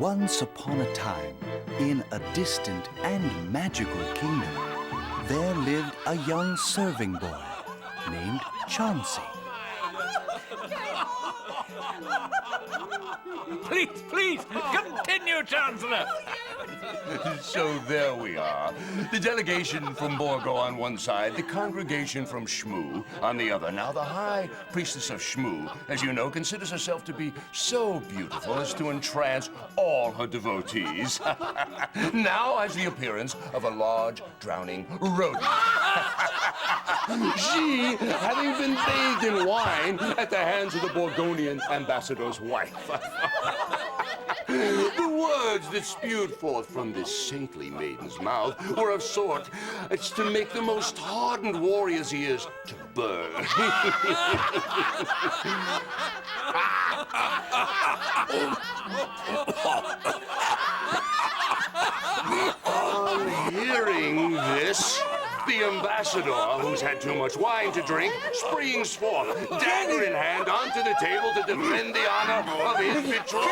Once upon a time, in a distant and magical kingdom, there lived a young serving boy named Chauncey. Please, continue, Chancellor. So there we are. The delegation from Borgo on one side, the congregation from Shmoo on the other. Now, the High Priestess of Shmoo, as you know, considers herself to be so beautiful as to entrance all her devotees. Now has the appearance of a large, drowning rodent. She, having been bathed in wine at the hands of the Borgonian ambassador's wife. The words that spewed forth from this saintly maiden's mouth were of sort as to make the most hardened warrior's ears to burn. On hearing this, the ambassador, who's had too much wine to drink, springs forth, dagger in hand, onto the table to defend the honor of his betrothed.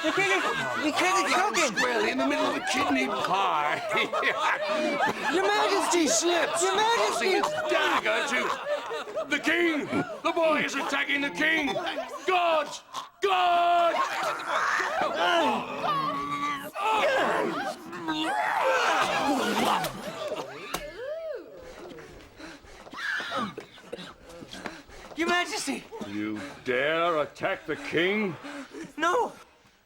The king is choking! Squarely in the middle of the kidney pie. Your Majesty! Slips, Your tossing Majesty! his dagger to the king. The boy is attacking the king. Guards! Guards! Your Majesty! You dare attack the king? No!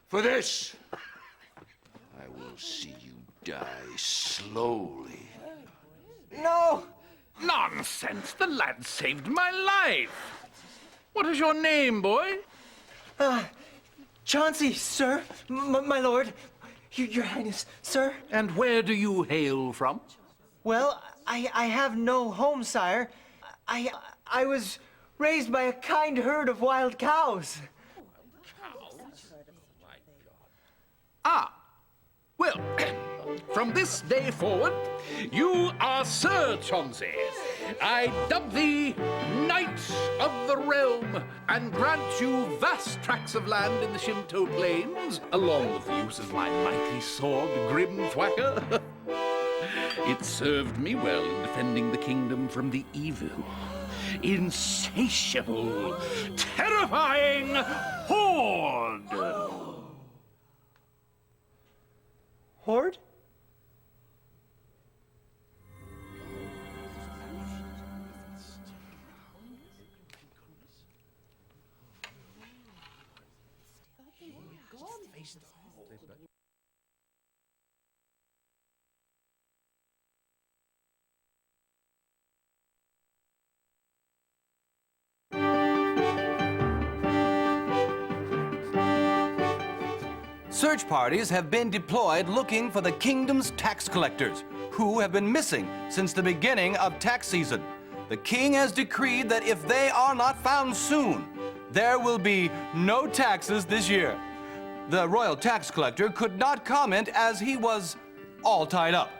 For this, I will see you die slowly. No! Nonsense! The lad saved my life. What is your name, boy? Chauncey, sir. My lord. Your Highness, sir. And where do you hail from? Well, I have no home, sire. I was raised by a kind herd of wild cows. Ah, well, from this day forward, you are Sir Chauncey. I dub thee Knight of the Realm and grant you vast tracts of land in the Shinto Plains, along with the use of my mighty sword, Grim Thwacker. It served me well in defending the kingdom from the evil, insatiable, terrifying Horde. Horde? Search parties have been deployed looking for the kingdom's tax collectors, who have been missing since the beginning of tax season. The king has decreed that if they are not found soon, there will be no taxes this year. The royal tax collector could not comment as he was all tied up.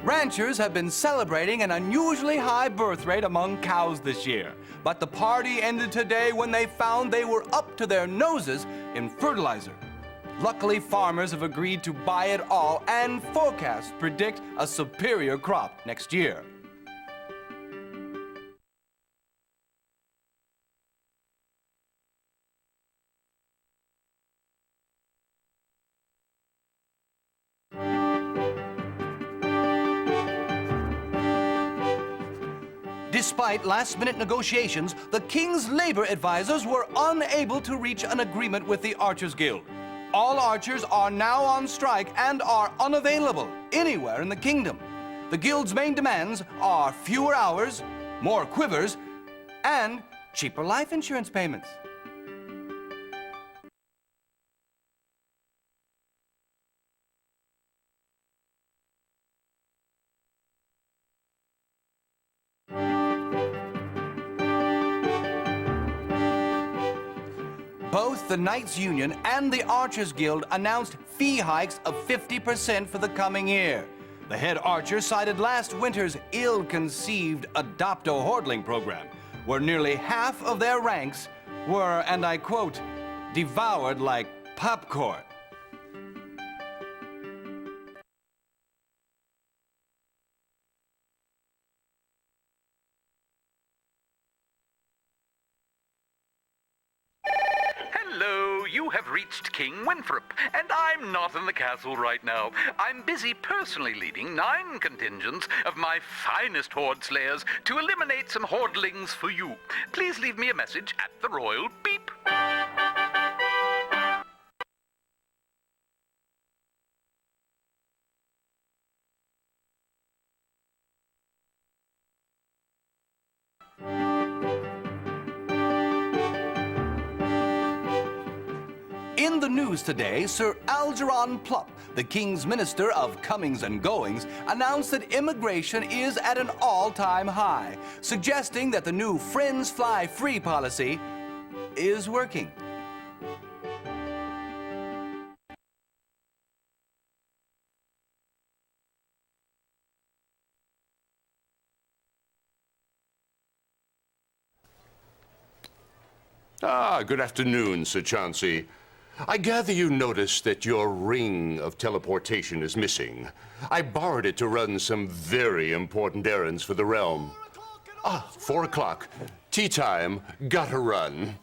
Ranchers have been celebrating an unusually high birth rate among cows this year. But the party ended today when they found they were up to their noses in fertilizer. Luckily, farmers have agreed to buy it all, and forecasts predict a superior crop next year. Despite last-minute negotiations, the king's labor advisors were unable to reach an agreement with the Archers Guild. All archers are now on strike and are unavailable anywhere in the kingdom. The guild's main demands are fewer hours, more quivers, and cheaper life insurance payments. Both the Knights Union and the Archers Guild announced fee hikes of 50% for the coming year. The head archer cited last winter's ill-conceived Adopt-A-Hordling program, where nearly half of their ranks were, and I quote, devoured like popcorn. Hello, you have reached King Winthrop, and I'm not in the castle right now. I'm busy personally leading 9 contingents of my finest Horde slayers to eliminate some Hordelings for you. Please leave me a message at the royal beep. In the news today, Sir Algernon Plupp, the King's Minister of Comings and Goings, announced that immigration is at an all-time high, suggesting that the new Friends Fly Free policy is working. Good afternoon, Sir Chauncey. I gather you noticed that your ring of teleportation is missing. I borrowed it to run some very important errands for the realm. 4 o'clock. Tea time. Gotta run.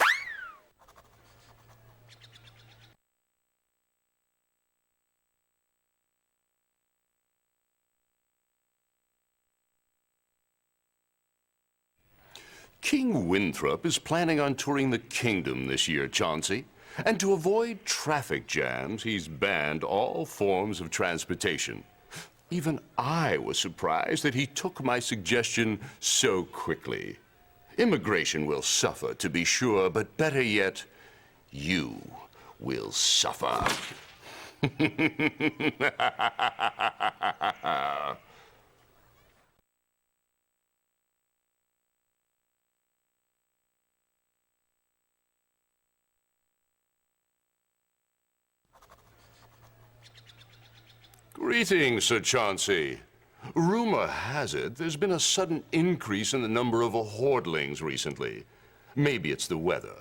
King Winthrop is planning on touring the kingdom this year, Chauncey. And to avoid traffic jams, he's banned all forms of transportation. Even I was surprised that he took my suggestion so quickly. Immigration will suffer, to be sure, but better yet, you will suffer. Greetings, Sir Chauncey. Rumor has it there's been a sudden increase in the number of Hordelings recently. Maybe it's the weather.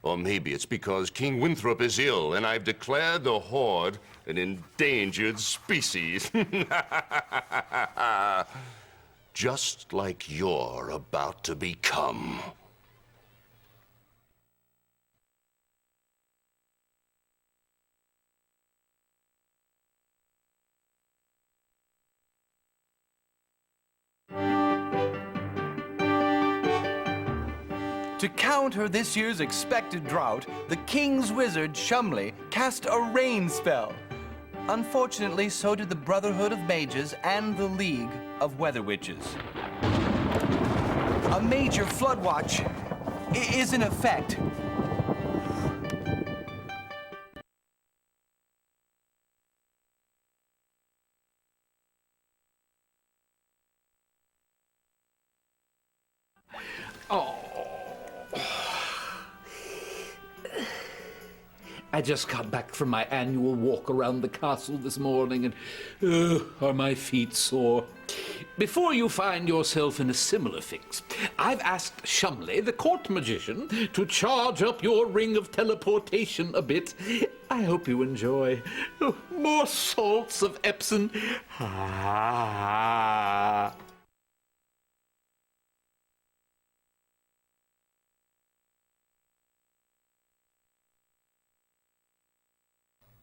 Or maybe it's because King Winthrop is ill and I've declared the Horde an endangered species. Just like you're about to become. To counter this year's expected drought, the King's wizard, Shumley, cast a rain spell. Unfortunately, so did the Brotherhood of Mages and the League of Weather Witches. A major flood watch is in effect. I just got back from my annual walk around the castle this morning, and are my feet sore. Before you find yourself in a similar fix, I've asked Shumley, the court magician, to charge up your ring of teleportation a bit. I hope you enjoy. More salts of Epsom.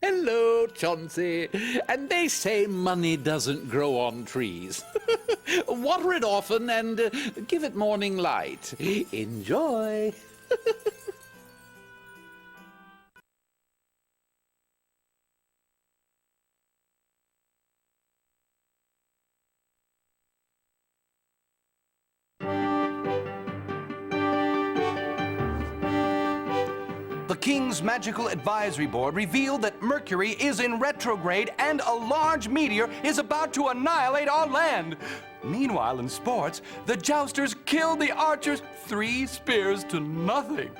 Hello, Chauncey. And they say money doesn't grow on trees. Water it often and give it morning light. Enjoy. The King's Magical Advisory Board revealed that Mercury is in retrograde and a large meteor is about to annihilate our land. Meanwhile, in sports, the jousters killed the archers 3 spears to nothing.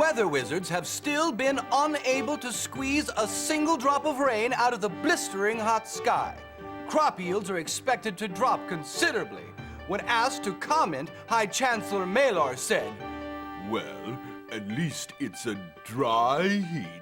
weather wizards have still been unable to squeeze a single drop of rain out of the blistering hot sky. Crop yields are expected to drop considerably. When asked to comment, High Chancellor Malar said, Well, at least it's a dry heat.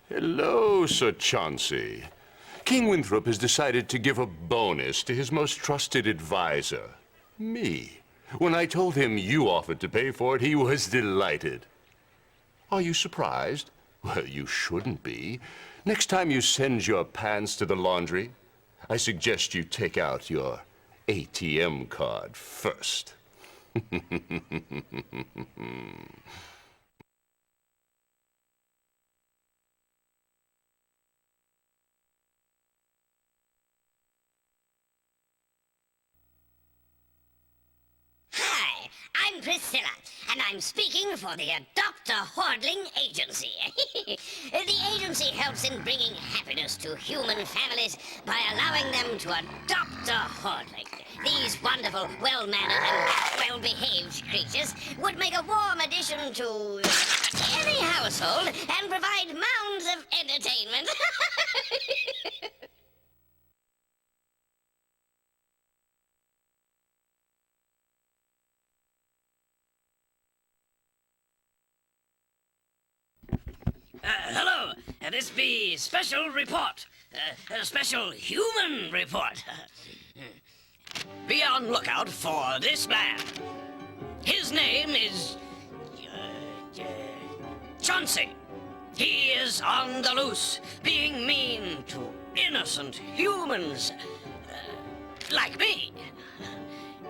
Hello, Sir Chauncey. King Winthrop has decided to give a bonus to his most trusted advisor, me. When I told him you offered to pay for it, he was delighted. Are you surprised? Well, you shouldn't be. Next time you send your pants to the laundry, I suggest you take out your ATM card first. Hi, I'm Priscilla, and I'm speaking for the Adopt a Hordling Agency. The agency helps in bringing happiness to human families by allowing them to adopt a Hordling. These wonderful, well-mannered and well-behaved creatures would make a warm addition to any household and provide mounds of entertainment. Hello, this be special report. A special human report. Be on lookout for this man. His name is... Chauncey. He is on the loose, being mean to innocent humans. Like me.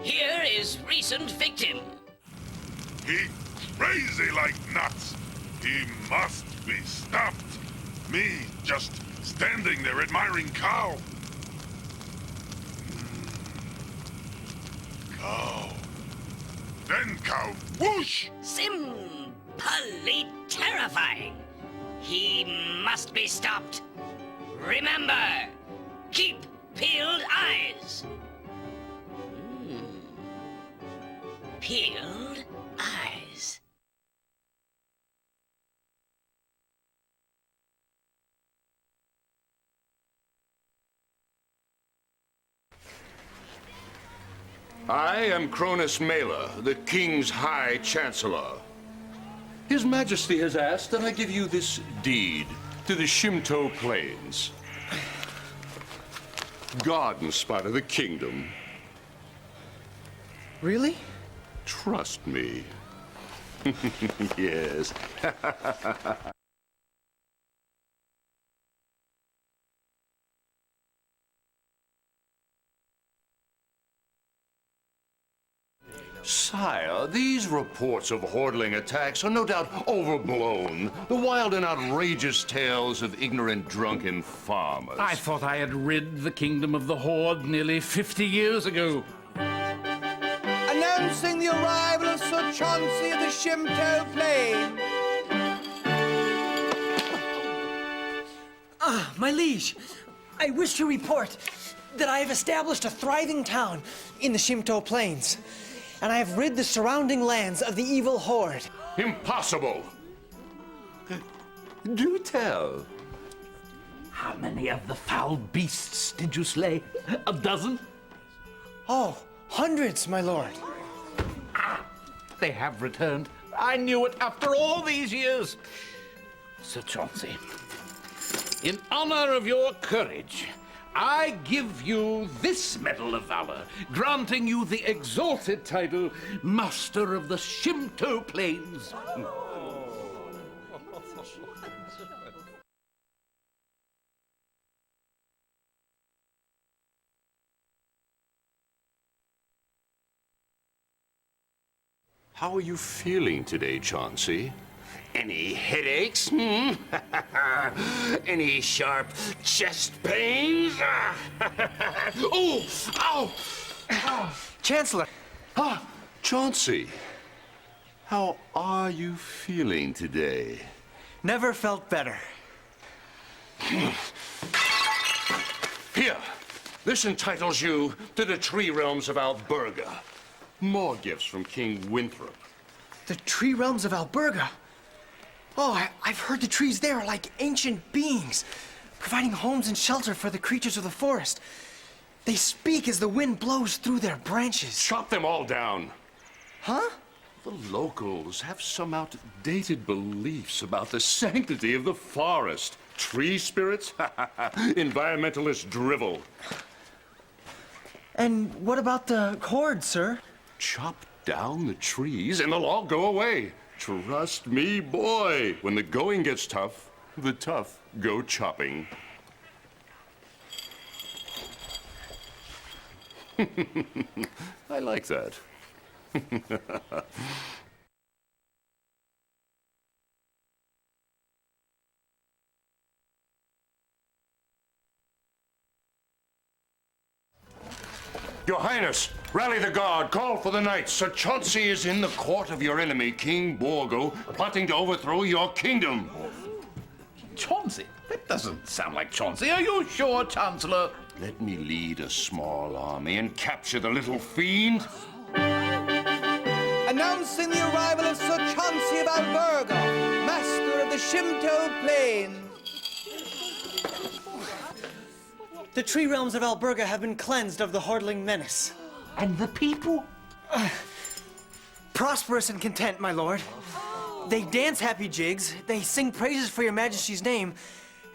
Here is recent victim. He's crazy like nuts. He must be stopped. Me just standing there admiring cow. Cow. Then cow. Whoosh! Simply terrifying. He must be stopped. Remember, keep peeled eyes. Peeled eyes. I am Cronus Mela, the King's High Chancellor. His Majesty has asked that I give you this deed to the Shinto Plains. Garden spot of the kingdom. Really? Trust me. Yes. Sire, these reports of Hordling attacks are no doubt overblown. The wild and outrageous tales of ignorant, drunken farmers. I thought I had rid the kingdom of the Horde nearly 50 years ago. announcing the arrival of Sir Chauncey of the Shinto Plains. My liege, I wish to report that I have established a thriving town in the Shinto Plains, and I have rid the surrounding lands of the evil Horde. Impossible! Do tell. How many of the foul beasts did you slay? A dozen? Oh, hundreds, my lord. They have returned. I knew it after all these years. Sir Chauncey, in honor of your courage, I give you this Medal of Valor, granting you the exalted title Master of the Shinto Plains. How are you feeling today, Chauncey? Any headaches? Any sharp chest pains? Oh, ow! Chancellor, Ah, Chauncey. How are you feeling today? never felt better. Here, this entitles you to the tree realms of Alberga. More gifts from King Winthrop. The tree realms of Alberga. Oh, I've heard the trees there are like ancient beings, providing homes and shelter for the creatures of the forest. They speak as the wind blows through their branches. Chop them all down. Huh? The locals have some outdated beliefs about the sanctity of the forest. Tree spirits? Environmentalist drivel. And what about the Horde, sir? Chop down the trees and they'll all go away. Trust me, boy. When the going gets tough, the tough go chopping. I like that. Your Highness, rally the guard, call for the knights. Sir Chauncey is in the court of your enemy, King Borgo, plotting to overthrow your kingdom. Chauncey? That doesn't sound like Chauncey. Are you sure, Chancellor? Let me lead a small army and capture the little fiend. Announcing the arrival of Sir Chauncey of Alberga, master of the Shimto Plains. The tree realms of Alberga have been cleansed of the Hordling menace. And the people? Prosperous and content, my lord. They dance happy jigs, they sing praises for your majesty's name,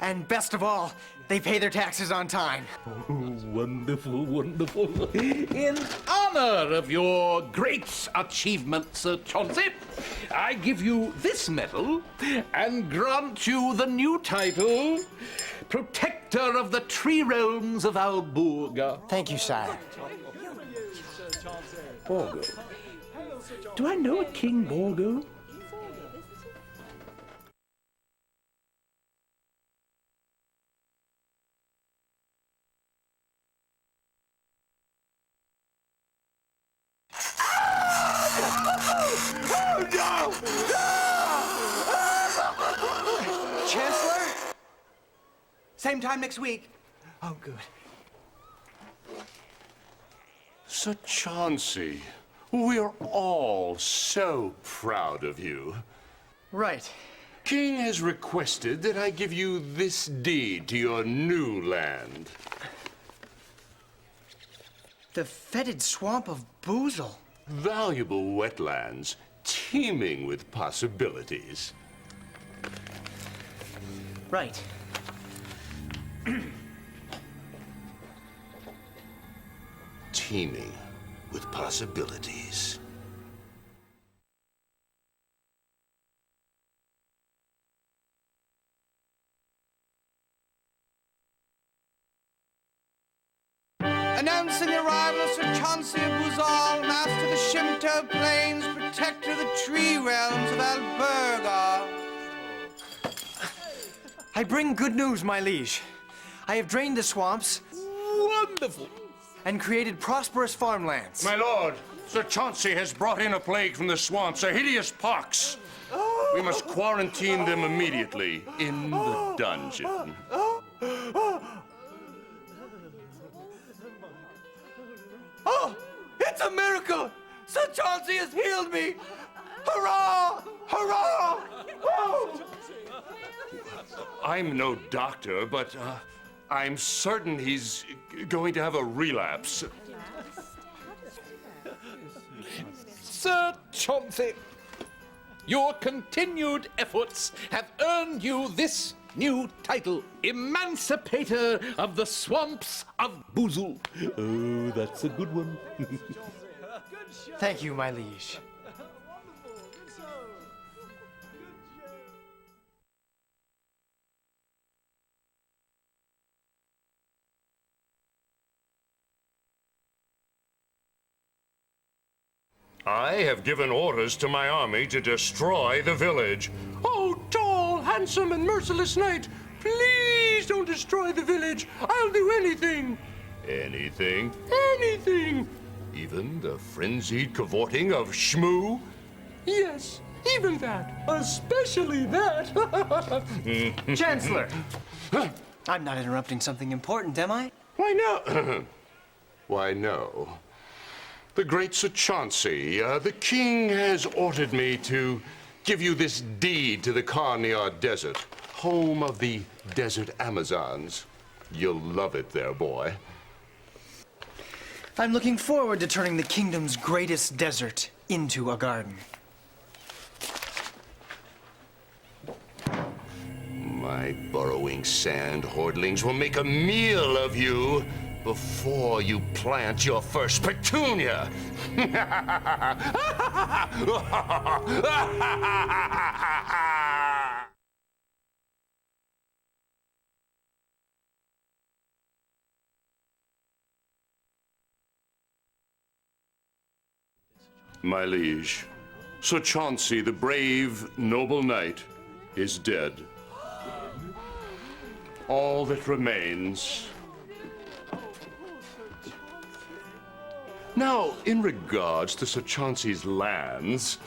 and best of all, they pay their taxes on time. Wonderful, wonderful. In honor of your great achievement, Sir Chauncey, I give you this medal and grant you the new title, Protector of the Tree Realms of Alberga. Thank you, sire. Borgo. Do I know a King Borgo? Chancellor? Same time next week. Oh, good. Sir Chauncey, we're all so proud of you. Right. King has requested that I give you this deed to your new land. The fetid swamp of Boozle. Valuable wetlands teeming with possibilities. Right. Teeming with possibilities. Announcing the arrival of Sir Chauncey of Bouzal, master of the Shimto Plains, protector of the tree realms of Alberga. I bring good news, my liege. I have drained the swamps Wonderful. and created prosperous farmlands. My lord, Sir Chauncey has brought in a plague from the swamps, a hideous pox. We must quarantine them immediately in the dungeon. Oh, it's a miracle! Sir Chauncey has healed me! Hurrah! Hurrah! Woo! I'm no doctor, but I'm certain he's going to have a relapse. Sir Chauncey, your continued efforts have earned you this new title, Emancipator of the Swamps of Boozle. Oh, that's a good one. Thank you, my liege. I have given orders to my army to destroy the village. Oh, tall, handsome, and merciless knight, please don't destroy the village. I'll do anything. Anything? Anything Even the frenzied cavorting of Shmoo? Yes, even that. Especially that. Chancellor! I'm not interrupting something important, am I? Why, no. Why, no. The great Sir Chauncey, the king has ordered me to give you this deed to the Carniard Desert, home of the desert Amazons. You'll love it there, boy. I'm looking forward to turning the kingdom's greatest desert into a garden. My burrowing sand hordelings will make a meal of you before you plant your first petunia. My liege, Sir Chauncey, the brave, noble knight, is dead. All that remains. Now, in regards to Sir Chauncey's lands,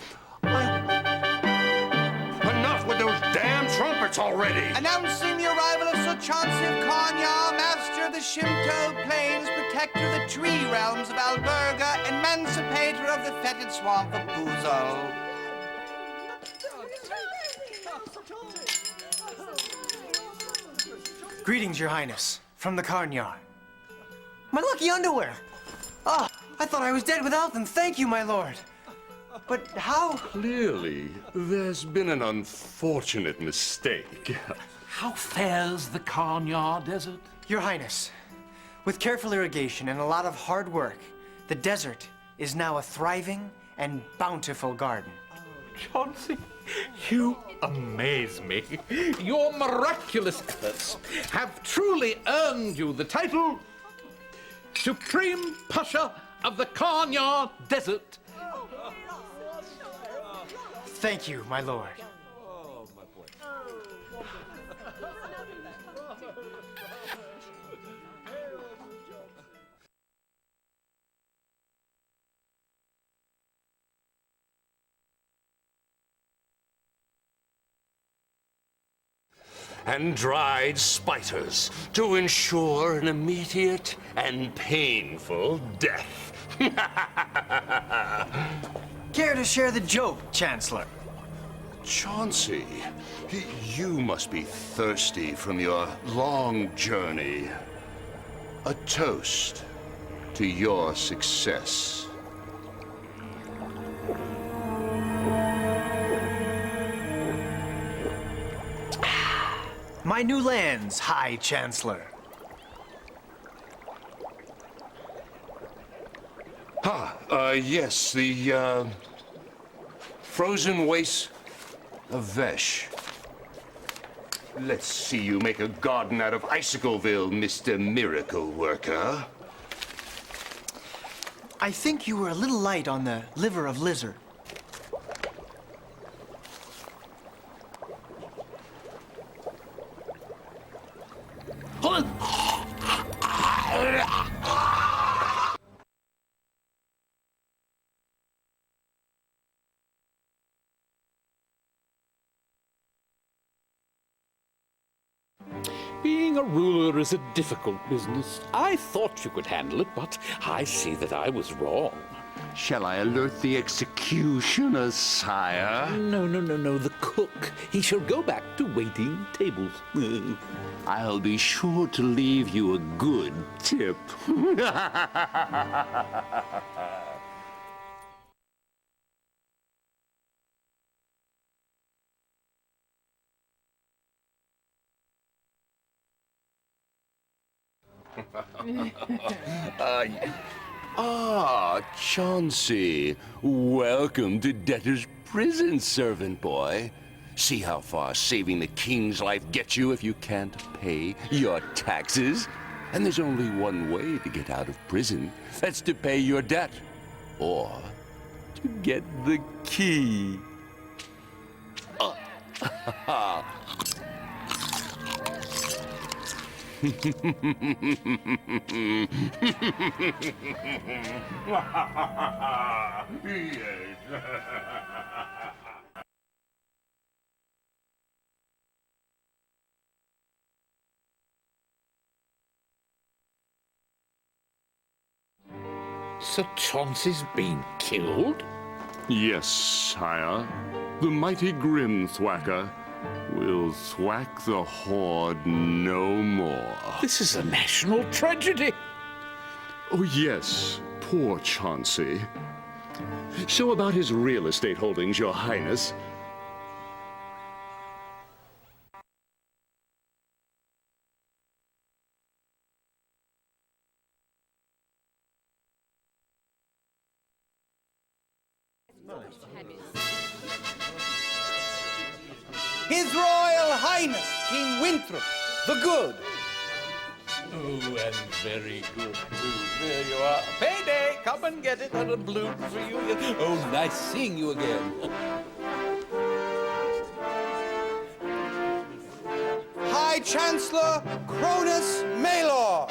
enough with those damn trumpets already! Announcing the arrival of Sir Chauncey of Carnyar, master of the Shimto Plains, protector of the tree realms of Alberga, emancipator of the fetid swamp of Puzo. Greetings, Your Highness, from the Carnyar. My lucky underwear! Oh, I thought I was dead without them. Thank you, my lord. But how? Clearly, there's been an unfortunate mistake. How fares the Carnyar Desert? Your Highness, with careful irrigation and a lot of hard work, the desert is now a thriving and bountiful garden. Chauncey, you amaze me. Your miraculous efforts have truly earned you the title Supreme Pasha of the Carnyar Desert. Thank you, my lord. And dried spiders to ensure an immediate and painful death. Care to share the joke, Chancellor? Chauncey, you must be thirsty from your long journey. A toast to your success. My new lands, High Chancellor. Yes, the, frozen waste of Vesh. Let's see you make a garden out of Icicleville, Mr. Miracle Worker. I think you were a little light on the liver of lizard. Being a ruler is a difficult business. I thought you could handle it, but I see that I was wrong. Shall I alert the executioner, sire? No, the cook. He shall go back to waiting tables. I'll be sure to leave you a good tip. Chauncey. Welcome to debtor's prison, servant boy. See how far saving the king's life gets you if you can't pay your taxes? And there's only one way to get out of prison. That's to pay your debt. Or to get the key. Sir Chauncey's been killed? Yes, sire. The mighty Grim Thwacker will thwack the Horde no more. This is a national tragedy. Oh, yes, poor Chauncey. So about his real estate holdings, Your Highness. His Royal Highness, King Winthrop, the Good. Oh, and very good, too. There you are. Payday! Come and get it on a balloon for you. Oh, nice seeing you again. High Chancellor Cronus Maylor.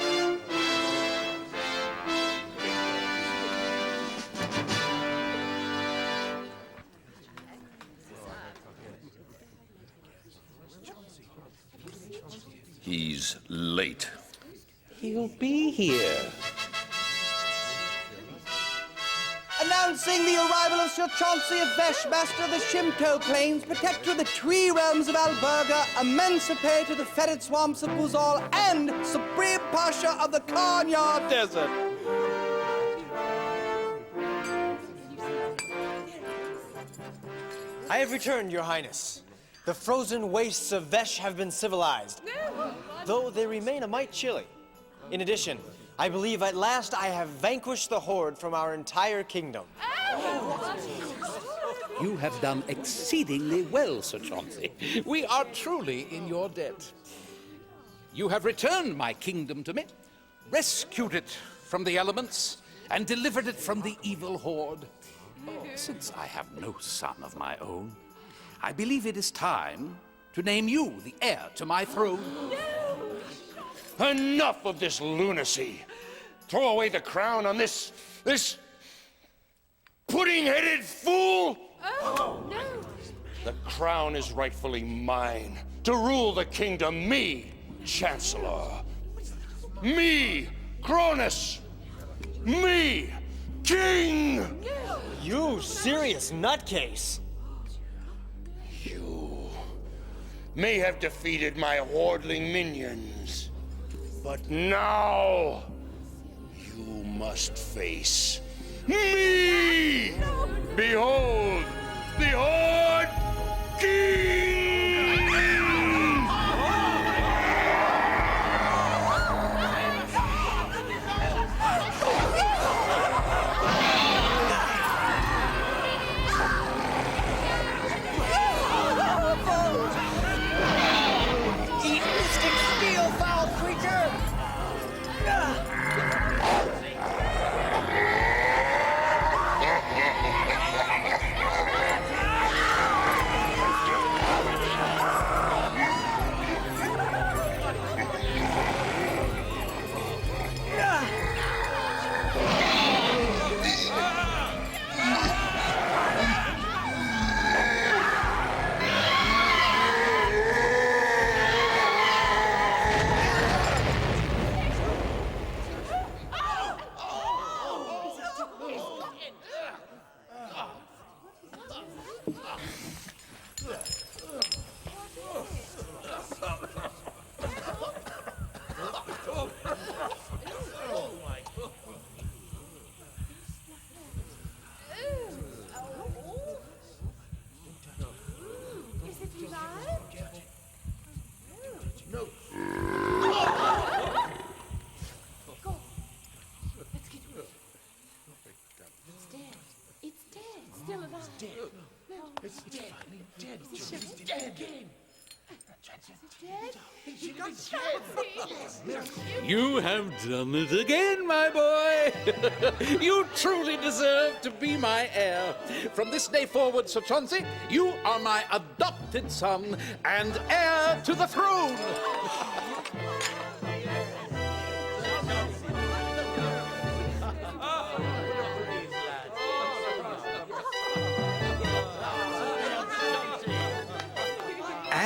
He's late. He'll be here. Announcing the arrival of Sir Chauncey of Vesh, Master of the Shimto Plains, Protector of the Tree Realms of Alberga, Emancipator of the Fetid Swamps of Buzal, and Supreme Pasha of the Karnyar Desert. I have returned, Your Highness. The frozen wastes of Vesh have been civilized, though they remain a mite chilly. In addition, I believe at last I have vanquished the Horde from our entire kingdom. You have done exceedingly well, Sir Chauncey. We are truly in your debt. You have returned my kingdom to me, rescued it from the elements, and delivered it from the evil Horde. Since I have no son of my own, I believe it is time to name you the heir to my throne. Enough of this lunacy. Throw away the crown on this pudding-headed fool. Oh, no. The crown is rightfully mine to rule the kingdom. Me, Chancellor. Me, Cronus. Me, King. You serious nutcase. You may have defeated my hordling minions, but now you must face me! Behold, the Horde King! Eat mystic steel, foul creature! You have done it again, my boy. You truly deserve to be my heir. From this day forward, Sir Chauncey, you are my adopted son and heir to the throne.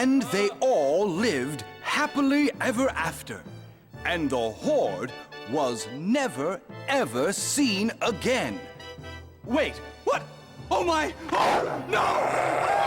And they all lived happily ever after. And the Horde was never, ever seen again. Wait, what? Oh my! Oh, no!